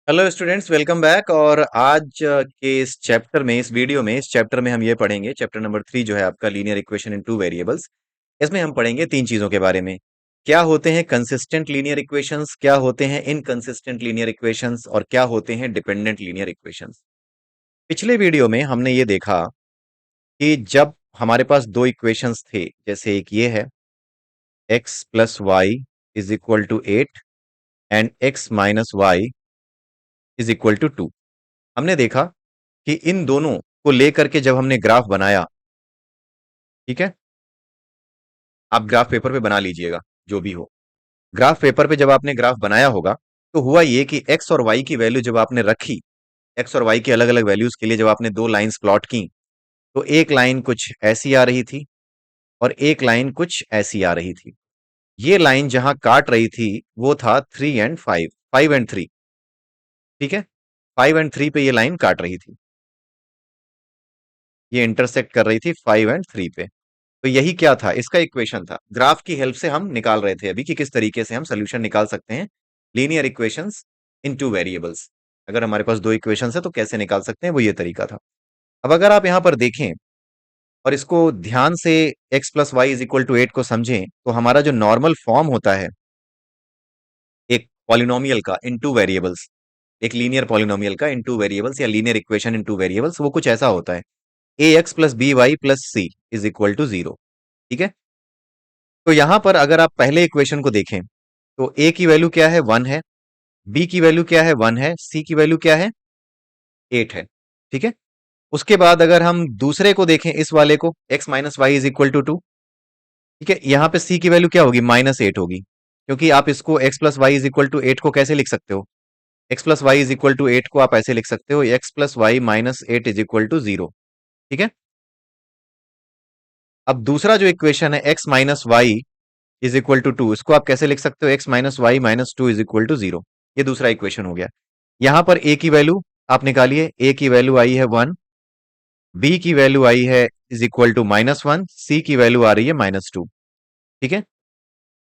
Hello students, welcome back. और आज के इस चैप्टर में, इस चैप्टर में हम ये पढ़ेंगे, चैप्टर नंबर 3 जो है आपका linear equation in two variables. इसमें हम पढ़ेंगे तीन चीजों के बारे में। क्या होते हैं कंसिस्टेंट लीनियर इक्वेशंस, क्या होते हैं इनकंसिस्टेंट लीनियर इक्वेशंस, और क्या होते हैं डिपेंडेंट लीनियर इक्वेशंस। पिछले वीडियो में हमने ये देखा कि जब हमारे पास दो इक्वेशंस थे, जैसे एक ये है x plus Y is equal to 8 and x minus Y is equal to 2। हमने देखा कि इन दोनों को लेकर के जब हमने ग्राफ बनाया, ठीक है, आप ग्राफ पेपर पे बना लीजिएगा जो भी हो। ग्राफ पेपर पे जब आपने ग्राफ बनाया होगा तो हुआ ये कि एक्स और वाई की वैल्यू जब आपने रखी, एक्स और वाई की अलग अलग वैल्यूज के लिए जब आपने दो लाइंस प्लॉट की, तो एक लाइन कुछ ऐसी आ रही थी और एक लाइन कुछ ऐसी आ रही थी। ये लाइन जहां काट रही थी वो था 3 एंड 5, 5 एंड 3। ठीक है, 5 एंड 3 पे ये लाइन काट रही थी, ये इंटरसेक्ट कर रही थी 5 एंड 3 पे। तो यही क्या था, इसका इक्वेशन था। ग्राफ की हेल्प से हम निकाल रहे थे अभी कि किस तरीके से हम सोल्यूशन निकाल सकते हैं लीनियर इक्वेशंस इन टू वेरिएबल्स। अगर हमारे पास दो इक्वेशंस है तो कैसे निकाल सकते हैं, वो ये तरीका था। अब अगर आप यहां पर देखें और इसको ध्यान से x plus Y is equal to 8 को समझें, तो हमारा जो नॉर्मल फॉर्म होता है एक पॉलिनोमियल का इन टू वेरिएबल्स, एक लीनियर पॉलिनोमियल का इन टू वेरिएबल्स या linear equation in two variables, वो कुछ ऐसा होता है a x plus b y plus c is equal to 0। ठीक है, तो यहां पर अगर आप पहले इक्वेशन को देखें तो ए की वैल्यू क्या है, 1 है, बी की वैल्यू क्या है, 1 है, सी की वैल्यू क्या है, 8 है। ठीक है, उसके बाद अगर हम दूसरे को देखें, इस वाले को x minus Y is equal to 2। ठीक है, यहां पे सी की वैल्यू क्या होगी, -8 होगी, क्योंकि आप इसको x plus Y is equal to 8 को कैसे लिख सकते हो, x plus Y is equal to 8 को आप ऐसे लिख सकते हो, x plus Y minus 8 is equal to 0। ठीक है, अब दूसरा जो इक्वेशन है x minus Y is equal to 2, इसको आप कैसे लिख सकते हो, x minus Y minus 2 is equal to 0। ये दूसरा इक्वेशन हो गया। यहां पर a की वैल्यू आप निकालिए, a की वैल्यू आई है 1, बी की वैल्यू आई है इज इक्वल टू -1, सी की वैल्यू आ रही है -2। ठीक है,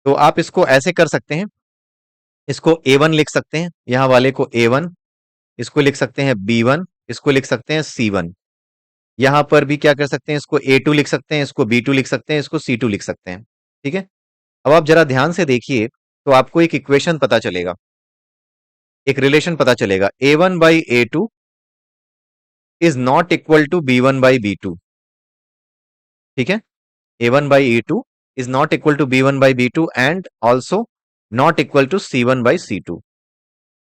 तो आप इसको ऐसे कर सकते हैं, इसको a1 लिख सकते हैं, यहां वाले को a1, इसको लिख सकते हैं b1, इसको लिख सकते हैं c1। यहां पर भी क्या कर सकते हैं, इसको a2 लिख सकते हैं, इसको b2 लिख सकते हैं, इसको c2 लिख सकते हैं। ठीक है, अब आप जरा ध्यान से देखिए तो आपको एक इक्वेशन पता चलेगा, एक रिलेशन पता चलेगा, a1 by a2 is not equal to b1 by b2। ठीक है, a1 by a2 is not equal to b1 by b2 and also not equal to c1 by c2।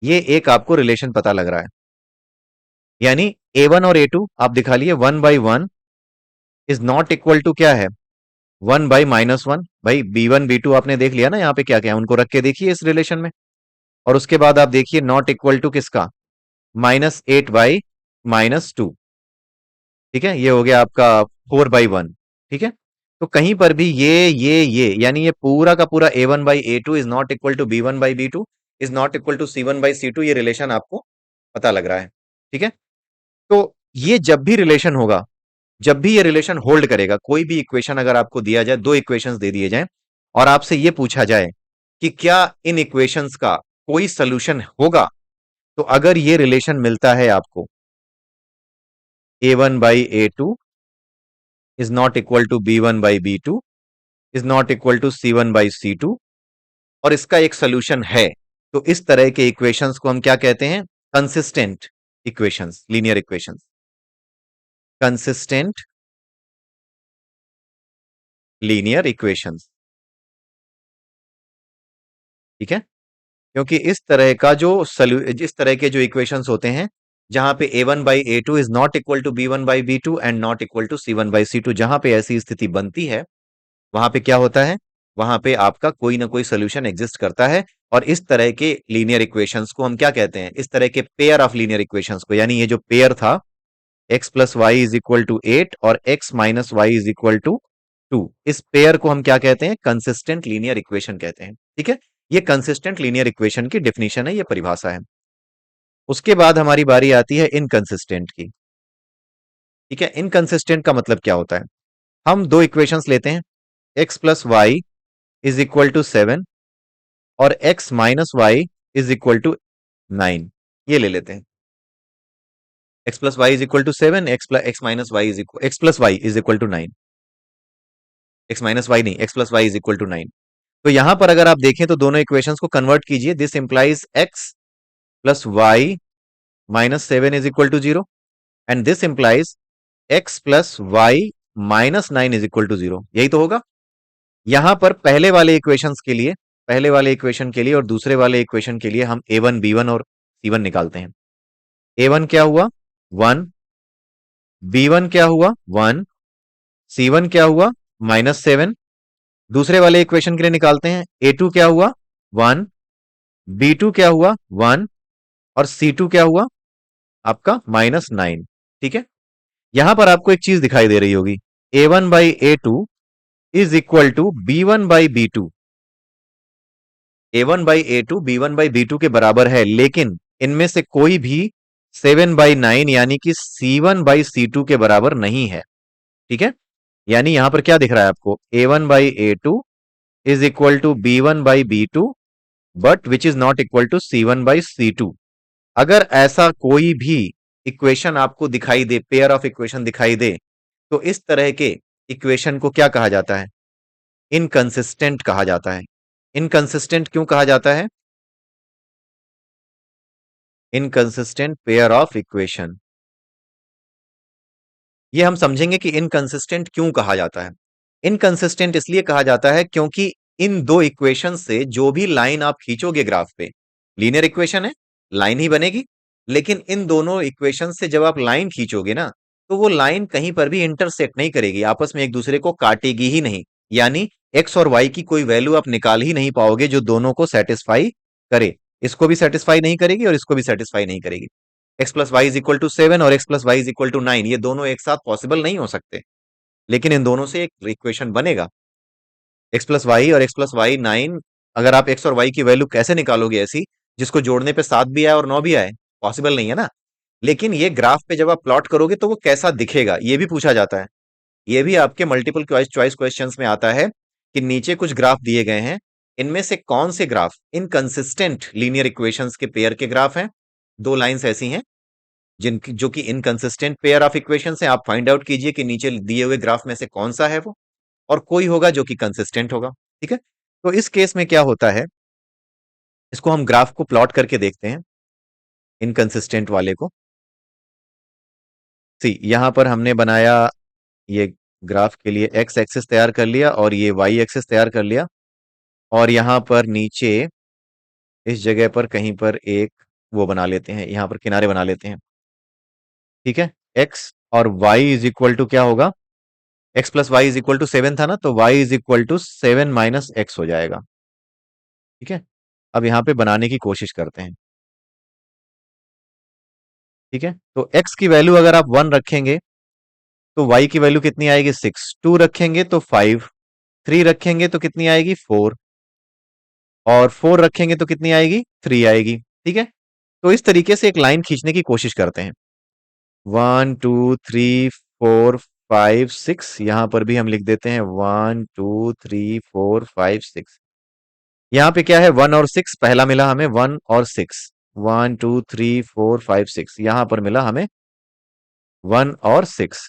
ये एक आपको रिलेशन पता लग रहा है, यानी a1 और a2 आप दिखा लिए, 1/1 इज नॉट इक्वल टू क्या है, 1/-1। भाई b1 b2 आपने देख लिया ना, यहाँ पे क्या क्या है उनको रख के देखिए इस रिलेशन में। और उसके बाद आप देखिए नॉट इक्वल टू किसका, -8/-2। ठीक है, ये हो गया आपका 4/1। ठीक है, तो कहीं पर भी ये यानी ये पूरा का पूरा a1/a2 is not equal to b1/b2 is not equal to c1/c2, ये रिलेशन आपको पता लग रहा है। ठीक है, तो ये जब भी रिलेशन होगा, जब भी ये रिलेशन होल्ड करेगा, कोई भी इक्वेशन अगर आपको दिया जाए, दो इक्वेशंस दे दिए जाएं और आपसे ये पूछा जाए कि क्या इन इक्वेशंस का कोई सोल्यूशन होगा, तो अगर ये रिलेशन मिलता है आपको, a1/a2 is not equal to b1/b2 is not equal to c1/c2, और इसका एक सोल्यूशन है, तो इस तरह के इक्वेशंस को हम क्या कहते हैं, consistent equations, linear equations, consistent linear equations. ठीक है, क्योंकि इस तरह का जो जिस तरह के जो इक्वेशंस होते हैं, जहां पे a1/a2 is not equal to b1/b2 and not equal to c1/c2, जहां पे ऐसी स्थिति बनती है, वहां पे क्या होता है, वहां पे आपका कोई ना कोई सोल्यूशन एग्जिस्ट करता है। और इस तरह के लीनियर इक्वेशंस को हम क्या कहते हैं, इस तरह के पेयर ऑफ लीनियर इक्वेशंस को, यानी ये जो पेयर था x plus Y is equal to 8 और x minus Y is equal to 2, इस पेयर को हम क्या कहते हैं, कंसिस्टेंट लीनियर इक्वेशन कहते हैं। ठीक है, ये कंसिस्टेंट लीनियर इक्वेशन की डेफिनेशन है, ये परिभाषा है। उसके बाद हमारी बारी आती है इनकंसिस्टेंट की। ठीक है, इनकंसिस्टेंट का मतलब क्या होता है, हम दो इक्वेशंस लेते हैं, x plus Y is equal to 7 और x minus Y is equal to 9। ये ले लेते हैं, x plus Y is equal to 7, x minus Y is equal, x plus Y is equal to 9, x minus y नहीं, x plus Y is equal to 9। तो यहां पर अगर आप देखें तो दोनों इक्वेशंस को कन्वर्ट कीजिए, this implies x plus Y minus 7 is equal to 0 and this implies x plus Y minus 9 is equal to 0। यही तो होगा। यहां पर पहले वाले इक्वेशंस के लिए, पहले वाले इक्वेशन के लिए और दूसरे वाले इक्वेशन के लिए हम a1 b1 और c1 निकालते हैं। a1 क्या हुआ 1, b1 क्या हुआ 1, c1 क्या हुआ -7। दूसरे वाले इक्वेशन के लिए निकालते हैं, a2 क्या हुआ 1, b2 क्या हुआ 1 और c2 क्या हुआ आपका -9। ठीक है, यहां पर आपको एक चीज दिखाई दे रही होगी, a1 by a2 is equal to b1 by b2। a1 by a2 b1 by b2 के बराबर है, लेकिन इनमें से कोई भी 7 बाई 9 यानी कि c1 बाई c2 के बराबर नहीं है। ठीक है, यानी यहां पर क्या दिख रहा है आपको, a1 by a2 is equal to b1 by b2 but which is not equal to c1 by c2। अगर ऐसा कोई भी इक्वेशन आपको दिखाई दे, पेयर ऑफ इक्वेशन दिखाई दे, तो इस तरह के इक्वेशन को क्या कहा जाता है, इनकंसिस्टेंट कहा जाता है। इनकंसिस्टेंट क्यों कहा जाता है, इनकंसिस्टेंट पेयर ऑफ इक्वेशन। ये हम समझेंगे कि इनकंसिस्टेंट क्यों कहा जाता है। इनकंसिस्टेंट इसलिए कहा जाता है क्योंकि इन दो इक्वेशन से जो भी लाइन आप खींचोगे ग्राफ पे, लीनियर इक्वेशन है, लाइन ही बनेगी, लेकिन इन दोनों इक्वेशन से जब आप लाइन खींचोगे ना, तो वो लाइन कहीं पर भी इंटरसेक्ट नहीं करेगी, आपस में एक दूसरे को काटेगी ही नहीं। यानी एक्स और वाई की कोई वैल्यू आप निकाल ही नहीं पाओगे जो दोनों को सेटिस्फाई करे। इसको भी सेटिस्फाई नहीं करेगी और इसको भी सेटिस्फाई नहीं करेगी। X plus Y is equal to 7 और X plus Y is equal to 9, ये दोनों एक साथ पॉसिबल नहीं हो सकते, लेकिन इन दोनों से एक इक्वेशन बनेगा, एक्स प्लस वाई और एक्स प्लस वाई 9। अगर आप एक्स और वाई की वैल्यू कैसे निकालोगे ऐसी जिसको जोड़ने पे 7 भी आए और 9 भी आए, पॉसिबल नहीं है ना। लेकिन ये ग्राफ पे जब आप प्लॉट करोगे तो वो कैसा दिखेगा ये भी पूछा जाता है। ये भी आपके मल्टीपल चॉइस क्वेश्चंस में आता है कि नीचे कुछ ग्राफ दिए गए हैं, इनमें से कौन से ग्राफ इनकंसिस्टेंट लीनियर इक्वेशंस के पेयर के ग्राफ हैं। दो लाइंस ऐसी हैं जिनकी जो कि इनकंसिस्टेंट पेयर ऑफ इक्वेशन है, आप फाइंड आउट कीजिए कि नीचे दिए हुए ग्राफ में से कौन सा है वो, और कोई होगा जो कि कंसिस्टेंट होगा। ठीक है, तो इस केस में क्या होता है, इसको हम ग्राफ को प्लॉट करके देखते हैं, इनकंसिस्टेंट वाले को। सी यहां पर हमने बनाया ये ग्राफ के लिए एक्स एक्सिस तैयार कर लिया और ये वाई एक्सिस तैयार कर लिया, और यहां पर नीचे इस जगह पर कहीं पर एक वो बना लेते हैं, यहां पर किनारे बना लेते हैं। ठीक है, एक्स और वाई इज इक्वल टू क्या होगा, X plus Y is equal to 7 था ना, तो Y is equal to 7 minus X हो जाएगा। ठीक है, अब यहां पे बनाने की कोशिश करते हैं। ठीक है, तो x की वैल्यू अगर आप 1 रखेंगे तो y की वैल्यू कितनी आएगी 6, 2 रखेंगे तो 5, 3 रखेंगे तो कितनी आएगी 4, और 4 रखेंगे तो कितनी आएगी 3 आएगी। ठीक है, तो इस तरीके से एक लाइन खींचने की कोशिश करते हैं, 1 2 3 4 5 6, यहां पर भी हम लिख देते हैं 1 2 3 4 5 6। यहां पे क्या है 1 और 6, पहला मिला हमें 1 और 6, 1 2 3 4 5 6, यहां पर मिला हमें 1 और 6।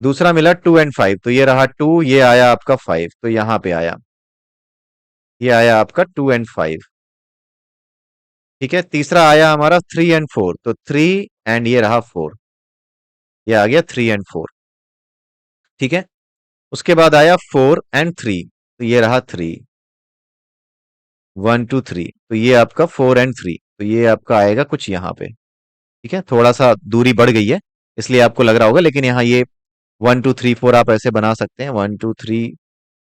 दूसरा मिला 2 एंड 5, तो ये रहा 2, ये आया आपका 5, तो यहां पे आया, ये आया आपका 2 एंड 5। ठीक है, तीसरा आया हमारा 3 एंड 4, तो 3 एंड ये रहा 4, ये आ गया 3 एंड 4। ठीक है, उसके बाद आया 4 एंड 3, तो ये रहा 3, 1 2 3, तो ये आपका 4 एंड 3, तो ये आपका आएगा कुछ यहां पे। ठीक है, थोड़ा सा दूरी बढ़ गई है इसलिए आपको लग रहा होगा, लेकिन यहाँ ये 1 2 3 4 आप ऐसे बना सकते हैं, 1 2 3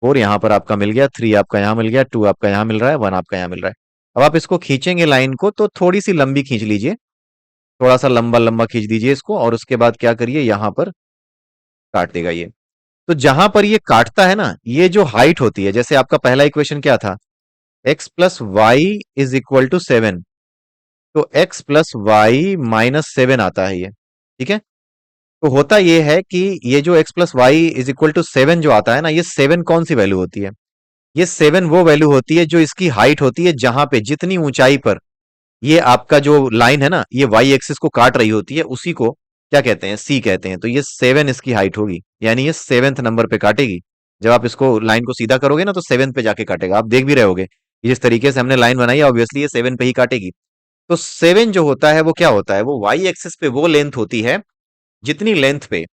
4 यहां पर आपका मिल गया, 3 आपका यहां मिल गया, 2 आपका यहां मिल रहा है, 1 आपका यहां मिल रहा है। अब आप इसको खींचेंगे लाइन को तो थोड़ी सी लंबी खींच लीजिए, थोड़ा सा लंबा लंबा खींच दीजिए इसको, और उसके बाद क्या करिए यहां पर काट देगा ये। तो जहां पर ये काटता है ना, ये जो हाइट होती है, जैसे आपका पहला इक्वेशन क्या था, X plus Y is equal to 7, तो एक्स प्लस वाई माइनस 7 आता है ये। ठीक है, तो होता ये है कि ये जो x plus Y is equal to 7 जो आता है ना, ये 7 कौन सी वैल्यू होती है, ये 7 वो वैल्यू होती है जो इसकी हाइट होती है, जहां पे जितनी ऊंचाई पर ये आपका जो लाइन है ना, ये वाई एक्सिस को काट रही होती है, उसी को क्या कहते हैं, सी कहते हैं। तो ये 7 इसकी हाइट होगी, यानी ये 7th नंबर पे काटेगी। जब आप इसको लाइन को सीधा करोगे ना, तो 7 पे जाके काटेगा। आप देख भी रहे होगे जिस तरीके से हमने लाइन बनाई है, ऑब्वियसली ये 7 पे ही काटेगी। तो 7 जो होता है वो क्या होता है, वो वाई एक्सिस पे वो लेंथ होती है जितनी लेंथ पे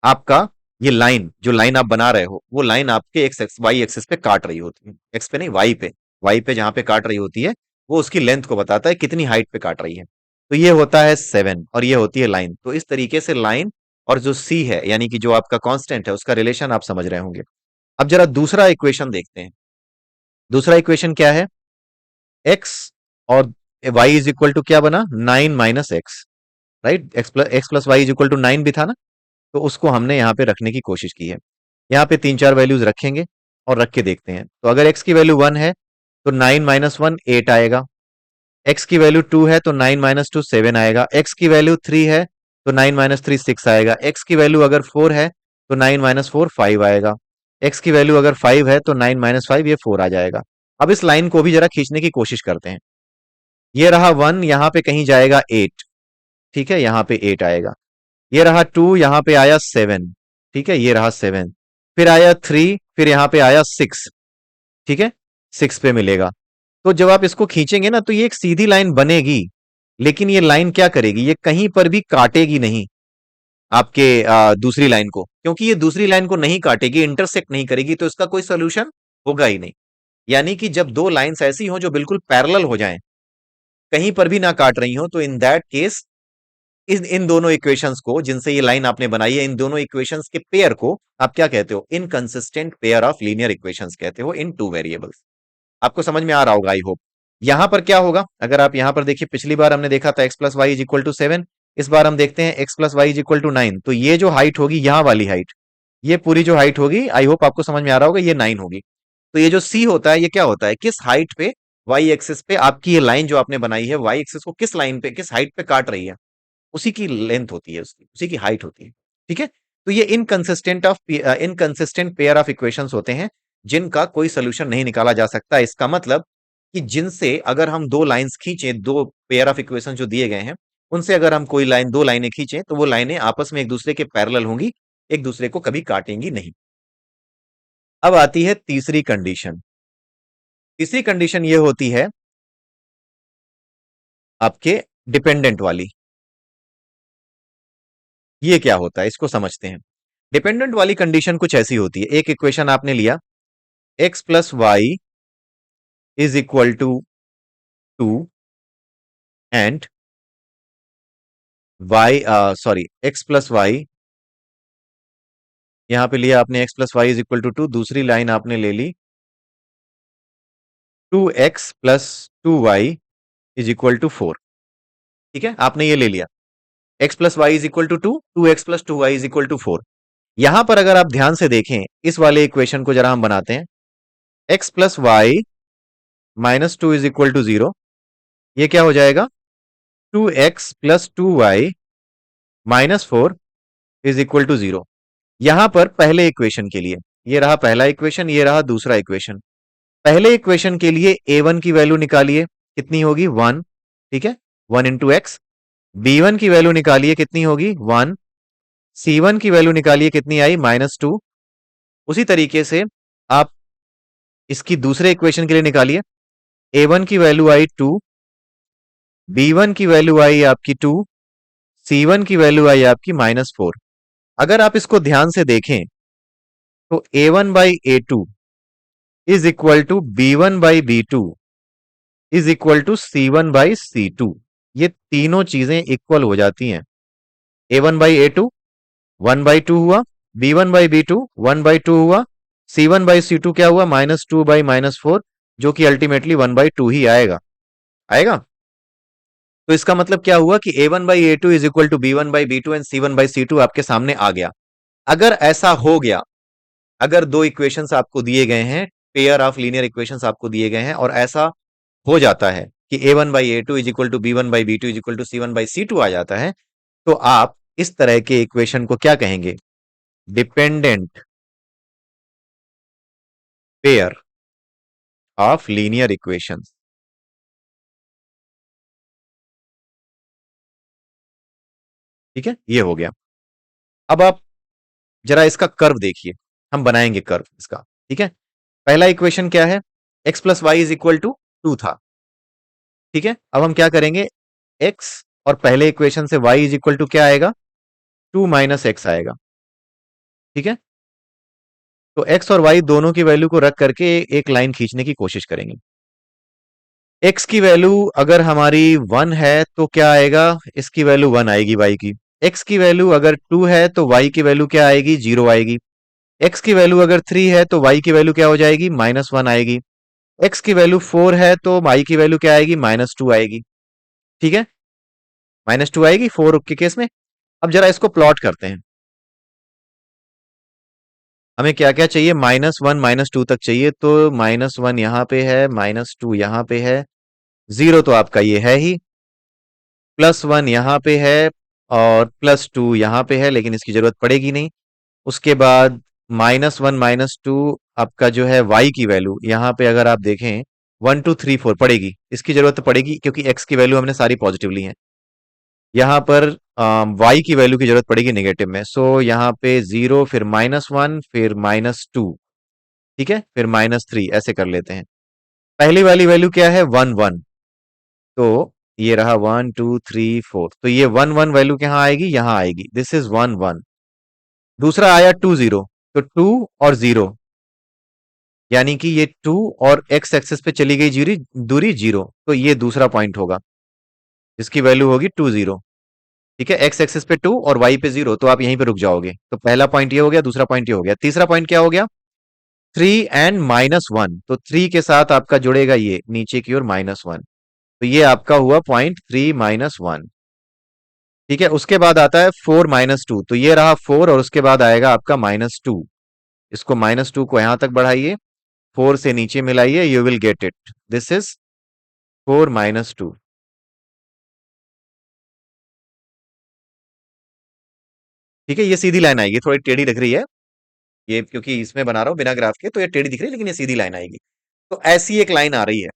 आपका ये लाइन, जो लाइन आप बना रहे हो, वो लाइन आपके एक्स वाई एक्सिस पे काट रही होती है। एक्स पे नहीं, वाई पे। वाई पे जहां पे काट रही होती है, वो उसकी लेंथ को बताता है कितनी हाइट पे काट रही है। तो ये होता है 7 और ये होती है लाइन। तो इस तरीके से लाइन और जो सी है, यानी कि जो आपका कांस्टेंट है, उसका रिलेशन आप समझ रहे होंगे। अब जरा दूसरा इक्वेशन देखते हैं। दूसरा इक्वेशन क्या है, एक्स और वाई इज इक्वल टू क्या बना, 9 - X, right. X plus Y is equal to 9 भी था ना। तो उसको हमने यहाँ पे रखने की कोशिश की है। यहाँ पे 3 4 वैल्यूज रखेंगे और रख के देखते हैं। तो अगर x की वैल्यू 1 है तो 9 - 1 8 आएगा। x की वैल्यू 2 है तो 9 - 2 7 आएगा। x की वैल्यू 3 है तो 9 - 3 6 आएगा। x की वैल्यू अगर 4 है तो 9 - 4 5 आएगा। x की वैल्यू अगर 5 है तो 9 - 5 ये 4 आ जाएगा। अब इस लाइन को भी जरा खींचने की कोशिश करते हैं। ये रहा 1, यहाँ पे कहीं जाएगा 8, ठीक है, यहाँ पे 8 आएगा। ये रहा 2, यहाँ पे आया 7, ठीक है, ये रहा 7। फिर आया 3, फिर यहाँ पे आया 6, ठीक है, 6 पे मिलेगा। तो जब आप इसको खींचेंगे ना, तो ये एक सीधी लाइन बनेगी, लेकिन ये लाइन क्या करेगी, ये कहीं पर भी काटेगी नहीं आपके दूसरी लाइन को। क्योंकि ये दूसरी लाइन को नहीं काटेगी, इंटरसेक्ट नहीं करेगी, तो इसका कोई सोल्यूशन होगा ही नहीं। यानी कि जब दो लाइंस ऐसी हो जो बिल्कुल पैरेलल हो जाएं, कहीं पर भी ना काट रही हो, तो इन दैट केस इन दोनों इक्वेशंस को, जिनसे ये लाइन आपने बनाई है, इन दोनों इक्वेशंस के पेयर को आप क्या कहते हो, inconsistent pair of linear equations कहते हो इन टू वेरिएबल्स। आपको समझ में आ रहा होगा, आई होप। यहां पर क्या होगा, अगर आप यहां पर देखिए, पिछली बार हमने देखा था x + y = 7, इस बार हम देखते हैं x + y = 9। तो ये जो हाइट होगी, यहां वाली हाइट, ये पूरी जो हाइट होगी, आई होप आपको समझ में आ रहा होगा, ये 9 होगी। तो ये जो सी होता है, ये क्या होता है, किस हाइट पे, वाई एक्सिस पे आपकी ये लाइन जो आपने बनाई है, वाई एक्सिस को किस लाइन पे, किस हाइट पे काट रही है, उसी की लेंथ होती है, उसकी उसी की हाइट होती है। ठीक है। तो ये इनकंसिस्टेंट पेयर ऑफ इक्वेशंस होते हैं, जिनका कोई सोल्यूशन नहीं निकाला जा सकता। इसका मतलब कि जिनसे अगर हम दो लाइंस खींचें, दो पेयर ऑफ इक्वेशन जो दिए गए हैं, उनसे अगर हम कोई लाइन, दो लाइनें खींचें, तो वो लाइनें आपस में एक दूसरे के पैरेलल होंगी, एक दूसरे को कभी काटेंगी नहीं। अब आती है तीसरी कंडीशन। तीसरी कंडीशन ये होती है आपके डिपेंडेंट वाली। ये क्या होता है, इसको समझते हैं। डिपेंडेंट वाली कंडीशन कुछ ऐसी होती है, एक इक्वेशन आपने लिया, x + y = 2 and y, sorry, x + y, यहां पे लिया आपने x + y = 2। दूसरी लाइन आपने ले ली 2x + 2y = 4, ठीक है, आपने ये ले लिया। x + y = 2, 2x + 2y = 4। यहां पर अगर आप ध्यान से देखें, इस वाले इक्वेशन को जरा हम बनाते हैं। x + y - 2 = 0, ये क्या हो जाएगा, 2x + 2y - 4 = 0। यहां पर पहले इक्वेशन के लिए, ये रहा पहला इक्वेशन, ये रहा दूसरा इक्वेशन। पहले इक्वेशन के लिए a1 की वैल्यू निकालिए, कितनी होगी, 1, ठीक है, 1 × x। b1 की वैल्यू निकालिए, कितनी होगी, 1। c1 की वैल्यू निकालिए, कितनी आई, -2। उसी तरीके से आप इसकी दूसरे इक्वेशन के लिए निकालिए। a1 की वैल्यू आई 2, b1 की वैल्यू आई आपकी 2, c1 की वैल्यू आई आपकी -4। अगर आप इसको ध्यान से देखें, तो a1/a2 is equal to b1/b2 is equal to c1/c2। ये तीनों चीजें इक्वल हो जाती हैं। a1/a2 1/2 हुआ, b1/b2 1/2 हुआ, c1/c2 क्या हुआ, -2/-4, जो कि अल्टीमेटली 1/2 ही आएगा। आएगा। तो इसका मतलब क्या हुआ कि a1/a2 is equal to b1/b2 and c1/c2 आपके सामने आ गया। अगर ऐसा हो गया, अगर दो इक्वेशंस आपको दिए गए हैं, पेयर ऑफ लीनियर इक्वेशंस आपको दिए गए हैं, और ऐसा हो जाता है कि a1/a2 is equal to b1/b2 is equal to c1/c2 आ जाता है, तो आप इस तरह के इक्वेशन को क्या कहेंगे, dependent pair of linear equations. ठीक है, ये हो गया। अब आप जरा इसका कर्व देखिए, हम बनाएंगे कर्व इसका। ठीक है, पहला इक्वेशन क्या है, X plus Y is equal to 2 था। ठीक है, अब हम क्या करेंगे, एक्स और पहले इक्वेशन से वाई इज इक्वल टू क्या आएगा, 2 माइनस एक्स आएगा। ठीक है, तो एक्स और वाई दोनों की वैल्यू को रख करके एक लाइन खींचने की कोशिश करेंगे। एक्स की वैल्यू अगर हमारी 1 है तो क्या आएगा, इसकी वैल्यू 1 आएगी वाई की। एक्स की वैल्यू अगर 2 है तो वाई की वैल्यू क्या आएगी, 0 आएगी। एक्स की वैल्यू अगर 3 है तो वाई की वैल्यू क्या हो जाएगी, -1 आएगी। एक्स की वैल्यू 4 है तो वाई की वैल्यू क्या आएगी, -2 आएगी। ठीक है, -2 आएगी 4 के केस में। अब जरा इसको प्लॉट करते हैं। हमें क्या क्या चाहिए, -1 -2 तक चाहिए, तो -1 यहां पे है, -2 यहां पे है, 0 तो आपका ये है ही, +1 यहां पे है और +2 यहां पे है, लेकिन इसकी जरूरत पड़ेगी नहीं। उसके बाद -1 -2 आपका जो है y की वैल्यू यहां पे अगर आप देखें 1 2 3 4 पड़ेगी, इसकी जरूरत तो पड़ेगी क्योंकि x की वैल्यू हमने सारी पॉजिटिव ली है। यहाँ पर y की वैल्यू की जरूरत पड़ेगी नेगेटिव में, सो यहाँ पे 0 फिर -1 फिर -2। ठीक है, फिर -3 ऐसे कर लेते हैं। पहली वाली वैल्यू क्या है, 1 1, तो ये रहा 1 2 3 4, तो ये 1 1 वैल्यू कहाँ आएगी, यहाँ आएगी, दिस इज 1 1। दूसरा आया 2 0, तो 2 और 0, यानी कि ये 2 और x एक्सिस पे चली गई दूरी दूरी 0, तो ये दूसरा पॉइंट होगा जिसकी वैल्यू होगी 2 0। ठीक है, x एक्सिस पे 2 और y पे 0, तो आप यहीं पे रुक जाओगे। तो पहला पॉइंट ये हो गया, दूसरा पॉइंट ये हो गया, तीसरा पॉइंट क्या हो गया, 3 एंड -1, तो 3 के साथ आपका जुड़ेगा ये नीचे की ओर -1, तो ये आपका हुआ पॉइंट 3 -1। ठीक है, उसके बाद आता है 4 -2, तो ये रहा 4 और उसके बाद आएगा आपका -2। इसको -2 को यहां तक बढ़ाइए, 4 से नीचे मिलाइए, you will get it, this is 4 -2। ठीक है, ये सीधी लाइन आएगी, थोड़ी टेढ़ी दिख रही है ये, क्योंकि इसमें बना रहा हूं बिना ग्राफ के, तो ये टेढ़ी दिख रही है, लेकिन ये सीधी लाइन आएगी। तो ऐसी एक लाइन आ रही है।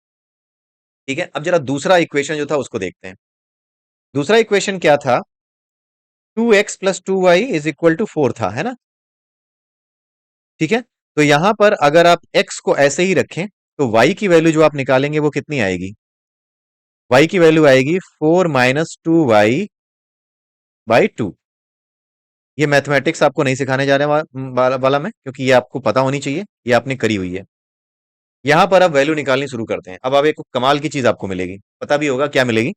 ठीक है, अब जरा दूसरा इक्वेशन जो था उसको देखते हैं। दूसरा इक्वेशन क्या था, 2x plus 2y is equal to 4 था, है ना। ठीक है, तो यहां पर अगर आप x को ऐसे ही रखें तो y की वैल्यू जो आप निकालेंगे वो कितनी आएगी, y की वैल्यू आएगी 4 -2y बाई 2। ये मैथमेटिक्स आपको नहीं सिखाने जा रहे वाला मैं, क्योंकि ये आपको पता होनी चाहिए, ये आपने करी हुई है। यहां पर आप वैल्यू निकालनी शुरू करते हैं। अब एक कमाल की चीज आपको मिलेगी, पता भी होगा क्या मिलेगी,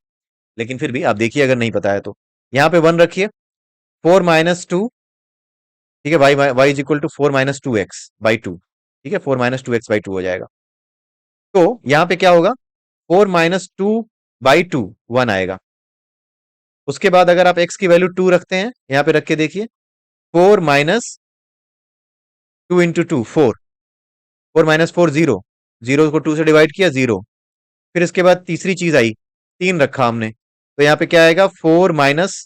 लेकिन फिर भी आप देखिए अगर नहीं पता है तो। यहां पे 1 रखिए, 4 -2। ठीक है, Y Y is equal to 4 -2x by 2। ठीक है, 4 -2x बाई 2 हो जाएगा। तो यहां पे क्या होगा, 4 -2 बाई 2 1 आएगा। उसके बाद अगर आप x की वैल्यू 2 रखते हैं, यहां पे रख के देखिए, 4 -2 × 2 4, 4 - 4 0, 0 को 2 से डिवाइड किया 0। फिर इसके बाद तीसरी चीज आई, 3 रखा हमने, तो यहाँ पे क्या आएगा, 4 -2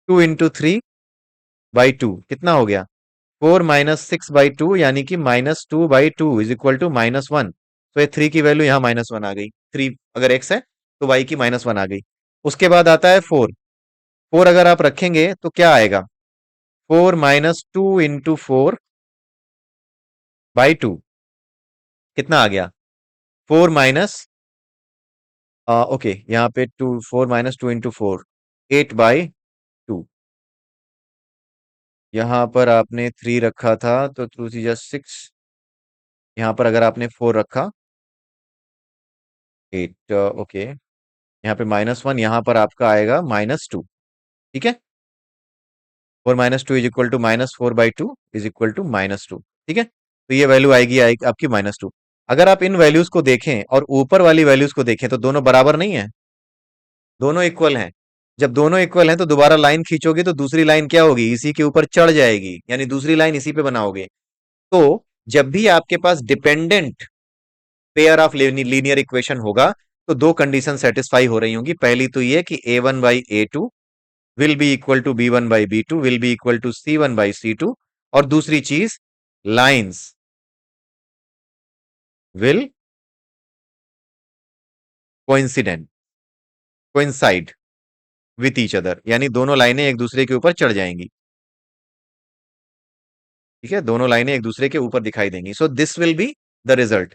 × 3 बाई 2 कितना हो गया, 4 - 6 बाई 2, यानी कि -2/2 इज इक्वल टू -1। तो ये 3 की वैल्यू यहाँ -1 आ गई, 3 अगर x है तो y की -1 आ गई। उसके बाद आता है 4, 4 अगर आप रखेंगे तो क्या आएगा, 4 - 2 × 4 बाई 2 कितना आ गया, 4 माइनस, ओके यहाँ पे 2, 4 - 2 × 4, 8/2। यहाँ पर आपने 3 रखा था तो 2 3 जा 6, यहाँ पर अगर आपने 4 रखा 8, ओके, यहाँ पे -1, यहाँ पर आपका आएगा -2। ठीक है, 4 - 2 is equal to -4/2 is equal to -2। ठीक है, तो ये वैल्यू आएगी आपकी -2। अगर आप इन वैल्यूज को देखें और ऊपर वाली वैल्यूज को देखें तो दोनों बराबर नहीं है, दोनों इक्वल हैं। जब दोनों इक्वल हैं तो दोबारा लाइन खींचोगे तो दूसरी लाइन क्या होगी, इसी के ऊपर चढ़ जाएगी, यानी दूसरी लाइन इसी पे बनाओगे। तो जब भी आपके पास dependent pair of linear equation होगा तो दो कंडीशन सेटिस्फाई हो रही होंगी। पहली तो ये कि a1/a2 will be equal to b1/b2 will be equal to c1/c2, और दूसरी चीज, lines will coincident coincide. With each other, यानी दोनों लाइनें एक दूसरे के ऊपर चढ़ जाएंगी। ठीक है, दोनों लाइनें एक दूसरे के ऊपर दिखाई देंगी। So this will be the result.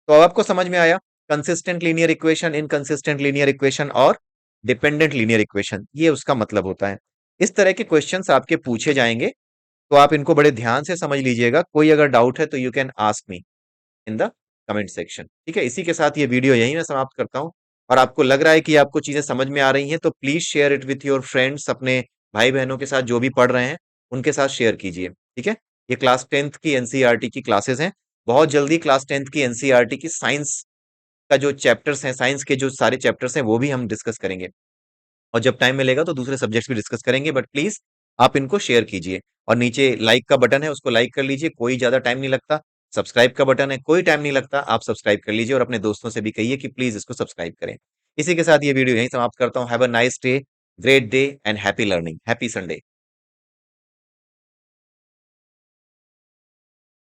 तो अब आपको समझ में आया consistent linear equation, inconsistent linear equation और डिपेंडेंट लीनियर इक्वेशन, ये उसका मतलब होता है। इस तरह के क्वेश्चंस आपके पूछे जाएंगे, तो आप इनको बड़े ध्यान से समझ लीजिएगा। कोई अगर डाउट है तो you can ask me in the comment section. ठीक है, इसी के साथ ये वीडियो यहीं मैं समाप्त करता हूँ। और आपको लग रहा है कि आपको चीजें समझ में आ रही हैं, तो please share it with your friends, अपने भाई बहनों के साथ जो भी पढ़ रहे हैं उनके साथ शेयर कीजिए। ठीक है, ये क्लास 10th की एनसीईआरटी की क्लासेस हैं। बहुत जल्दी क्लास 10th की एनसीईआरटी की साइंस का जो चैप्टर्स हैं, साइंस के जो सारे चैप्टर्स हैं वो भी हम डिस्कस करेंगे। और जब टाइम मिलेगा तो दूसरे सब्जेक्ट्स भी डिस्कस करेंगे, बट प्लीज आप इनको शेयर कीजिए। और नीचे लाइक का बटन है, उसको लाइक कर लीजिए, कोई ज्यादा टाइम नहीं लगता। सब्सक्राइब का बटन है, कोई टाइम नहीं लगता, आप सब्सक्राइब कर लीजिए और अपने दोस्तों से भी कहिए कि प्लीज इसको सब्सक्राइब करें। इसी के साथ ये वीडियो यहीं समाप्त करता हूँ। Have a nice day, great day and happy learning, happy Sunday.